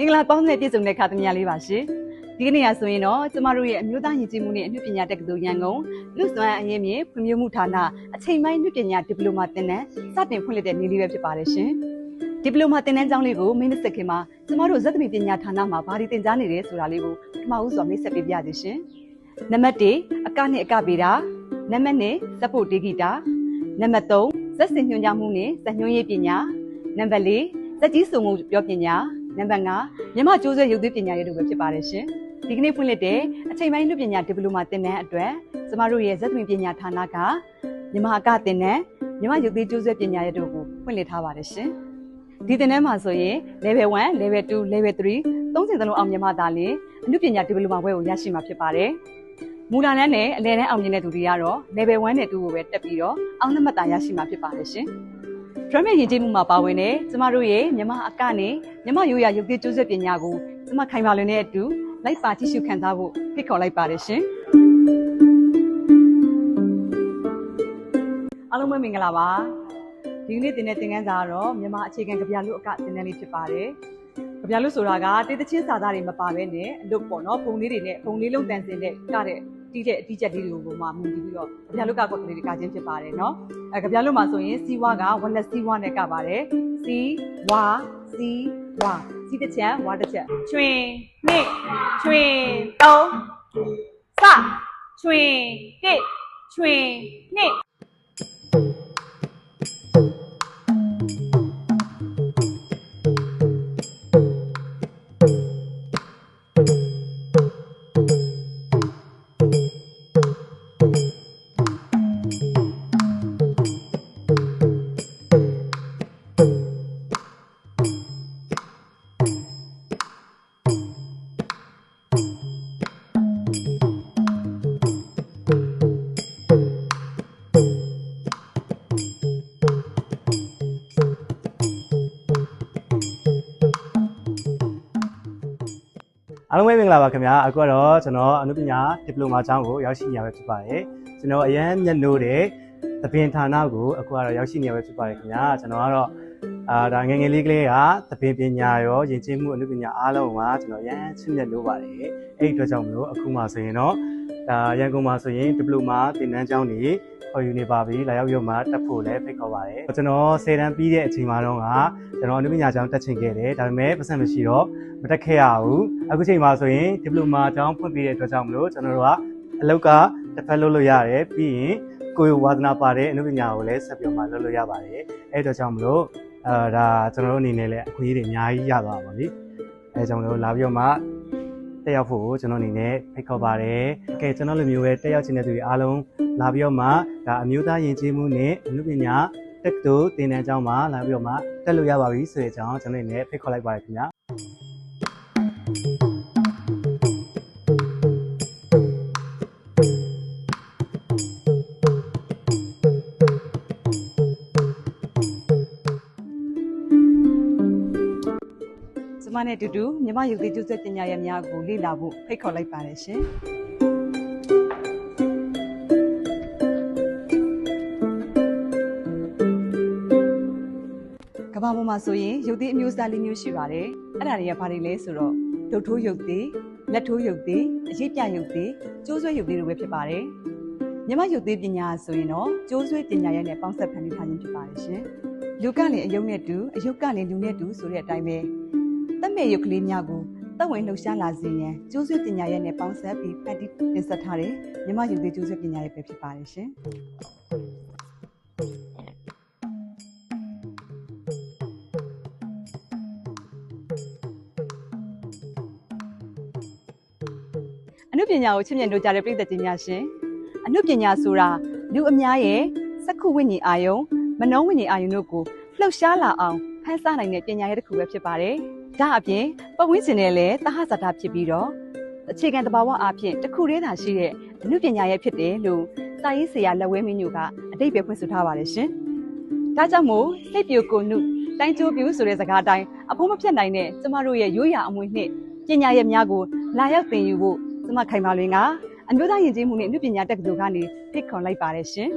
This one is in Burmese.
င်္ဂလာပေါင်းနဲ့ပြည့်စုံတဲ့ခါသမီးလေးပါရှင်ဒီကနေ့ရဆိုရင်တော့ကျမတို့ရဲ့အမျိုးသားယဉ်ကျေးမှုနဲ့အမှုပညာတက္ကသိုလ်ရန်ကုန်လူစွမ်းအရင်းမြစ်ဖွံ့ဖြိုးမှုဌာနအချိန်ပိုင်းအမှုပညာဒီပလိုမာသင်တန်းစတင်ဖွင့်လှစ်တဲ့နေ့လေးပဲဖြစ်ပါတယ်ရှင်ဒီပလိုမာသင်တန်းကျောင်းလေးကိုမိနစ်စက္ကန့်မှာကျမတို့ဇက်သမီပညာဌာနမှာဘာတွေသင်ကြားနေတယ်ဆိုတာလေးကိုပထမဦးစွာမိတ်ဆက်ပေးပြပါရှင်နံပါတ်1အကနဲ့အကပေတာနံပါတ်2ဇက်ဖို့တေဂီတာနံပါတ်3ဇက်စင်ညွှန်ကြားမှုနဲ့ဇက်ညွှန်းရေးပညာနံပါတ်4ဇက်ကြီးစုံမှုပြောပညာနံပါတ်5မြမကျိုးဆွဲရုပ်သွေးပညာရေးတို့ပဲဖြစ်ပါတယ်ရှင်ဒီကနေ့ဖွင့်လှစ်တဲ့အချိန်ပိုင်းလူပညာဒီပလိုမာသင်တန်းအတွက်ကျမတို့ရဲ့ဇက်သမီပညာဌာနကမြမအကသင်တန်းမြမရုပ်သွေးကျိုးဆွဲပညာရေးတို့ကိုဖွင့်လှစ်ထားပါတယ်ရှင်ဒီသင်တန်းမှာဆိုရင် level 1 level 2 level 3သုံးဆင့်သလုံးအောင်မြင်မှသာလျှင်အမှုပညာဒီပလိုမာဘွဲကိုရရှိမှာဖြစ်ပါတယ်မူလတန်းနဲ့အလယ်တန်းအောင်မြင်တဲ့သူတွေကတော့ level 1နဲ့2ကိုပဲတက်ပြီးတော့အောင်သက်မှတ်တာရရှိမှာဖြစ်ပါတယ်ရှင်ဒရမယဉ်ကျေးမှုမှာပါဝင်တဲ့ကျမတို့ရဲ့မြမအကနဲ့မြမရိုးရာရုပ်သစ်ကျိုးဆွဲပညာကိုကျမခိုင်ပါလွင်တဲ့အတူလိုက်ပါကြည့်ရှုခံစားဖို့ဖိတ်ခေါ်လိုက်ပါတယ်ရှင်အားလုံးပဲမင်္ဂလာပါဒီကနေ့သင်တဲ့သင်ခန်းစာကတော့မြမအခြေခံကြပြလို့အကသင်တန်းလေးဖြစ်ပါတယ်ကြပြလို့ဆိုတာကတေးသချင်းစာသားတွေမပါဘဲနဲ့အလုပ်ပေါ့နော်ပုံလေးတွေနဲ့ပုံလေးလုံးတန်စင်တဲ့ကတဲ့တီးတဲ့အတီးချက်လေးတွေကိုမှမြင်ပြီးတော့ကြပြလို့ကကွက်ကလေးတွေကချင်းဖြစ်ပါတယ်နော်ကြပြလို့မှာဆိုရင်စီဝါကဝလက်စီဝါနဲ့ကပါတယ်စီဝါစီတစ်ချက်ဝါတစ်ချက်ချွင်နှစ်ချွင်သုံးစချွင်တစ်ချွင်နှစ်အားလုံးပဲမင်္ဂလာပါခင်ဗျာအခုကတော့ကျွန်တော်အနုပညာဒီပလိုမာကျောင်းကိုရောက်ရှိနေရပဲဖြစ်ပါတယ်ကျွန်တော်အရန်မျက်နှိုးတဲ့သပင်ဌာနကိုအခုကတော့ရောက်ရှိနေရပဲဖြစ်ပါတယ်ခင်ဗျာကျွန်တော်ကတော့ဒါငယ်ငယ်လေးကလေးကသပင်ပညာရောယဉ်ကျေးမှုအနုပညာအားလုံးကကျွန်တော်အရန်ချစ်မြတ်လို့ပါတယ်အဲ့ဒီအတွက်ကြောင့်မလို့အခုမှဆိုရင်တော့ဒါရန်ကုန်မှာဆိုရင်ဒီပလိုမာသင်တန်းကျောင်းတွေခေါ်ယူနေပါပြီလာရောက်ရုံမှာတက်ဖို့လည်းဖိတ်ခေါ်ပါတယ်ကျွန်တော်10တန်းပြီးတဲ့အချိန်မှာတော့ကျွန်တော်အနုပညာကျောင်းတက်ချင်ခဲ့တယ်ဒါပေမဲ့ပတ်စံမရှိတော့မတက်ခဲ့ရဘူးအခုချိန်မှာဆိုရင်ဒီပလိုမာကျောင်းဖွင့်ပြီးတဲ့အတွက်ကြောင့်မလို့ကျွန်တော်တို့ကအလောက်ကတစ်ဖက်လုပ်လို့ရတယ်ပြီးရင်ကိုယ်ဝါသနာပါတဲ့အနုပညာကိုလည်းဆက်ပြီးမှလုပ်လို့ရပါတယ်အဲ့အတွက်ကြောင့်မလို့ဒါကျွန်တော်တို့အနေနဲ့လည်းအခွင့်အရေးတွေအများကြီးရသွားပါပြီအဲကြောင့်မလို့လာပြီးတော့မှတက်ရောက်ဖို့ကျွန်တော်အနေနဲ့ဖိတ်ခေါ်ပါတယ်။ကဲကျွန်တော်လိုမျိုးပဲတက်ရောက်ခြင်းတဲ့သူတွေအားလုံးလာပြီးတော့မှဒါအမျိုးသားယဉ်ကျေးမှုနဲ့အမှုပညာတက္ကသိုလ်သင်တန်းကျောင်းမှာလာပြီးတော့မှတက်လို့ရပါပြီဆိုတဲ့အကြောင်းကျွန်တော်အနေနဲ့ဖိတ်ခေါ်လိုက်ပါတယ်ခင်ဗျာ။ကျမနဲ့တူတူမြမရုပ်သစ်ကျိုးဆွဲပညာရပ်များကိုလေ့လာဖို့ဖိတ်ခေါ်လိုက်ပါတယ်ရှင်ကမ္ဘာပေါ်မှာဆိုရင်ရုပ်သစ်အမျိုးအစားလေးမျိုးရှိပါတယ်အဲ့ဒါတွေကဘာတွေလဲဆိုတော့ဒုတ်ထိုးရုပ်သစ်လက်ထိုးရုပ်သစ်အရေးပြရုပ်သစ်ကျိုးဆွဲရုပ်သစ်တို့ပဲဖြစ်ပါတယ်မြမရုပ်သစ်ပညာဆိုရင်တော့ကျိုးဆွဲပညာရပ်နဲ့ပေါင်းစပ်ဖန်တီးထားခြင်းဖြစ်ပါတယ်ရှင်လူကလည်းအယုံနဲ့တူအယုတ်ကလည်းလူနဲ့တူဆိုတဲ့အတိုင်းပဲသက်မဲ့ရုပ်ကလေးများကိုသက်ဝင်လှူရှားလာစေရန်ကျိုးဆွဲပညာရဲ့နဲ့ပေါင်းစပ်ပြီးဖန်တီးတင်ဆက်ထားတဲ့မြမရုပ်သစ်ကျိုးဆွဲပညာရဲ့ပဲဖြစ်ပါတယ်ရှင်အနုပညာကိုချစ်မြတ်လို့ကြတဲ့ပြည်သက်ကြီးများရှင်အနုပညာဆိုတာလူအများရဲ့စက္ခုဝိညာဉ်အာယုံမနောဝိညာဉ်အာယုံတို့ကိုလှုပ်ရှားလာအောင်ဖန်ဆားနိုင်တဲ့ပညာရဲ့တစ်ခုပဲဖြစ်ပါတယ်ဒါအပြင်ပတ်ဝန်းကျင်နဲ့လည်းသဟဇာတဖြစ်ပြီးတော့အခြေခံသဘာဝအားဖြင့်တစ်ခုတည်းသာရှိတဲ့အနုပညာရဲ့ဖြစ်တယ်လို့စာရေးဆရာလက်ဝဲမင်းညိုကအတိတ်ပဲဖွင့်ဆိုထားပါတယ်ရှင်ဒါကြောင့်မို့စိတ်ပြိုကိုနုတိုင်းကျိုးပြူဆိုတဲ့စကားအတိုင်းအဖို့မဖြတ်နိုင်တဲ့ကျမတို့ရဲ့ရိုးရာအမွေနှင့်ပညာရဲ့များကိုလာရောက်သင်ယူဖို့ကျမခိုင်ပါလွင်ကအမျိုးသားယဉ်ကျေးမှုနဲ့အမှုပညာတက္ကသိုလ်ကနေဖိတ်ခေါ်လိုက်ပါတယ်ရှင်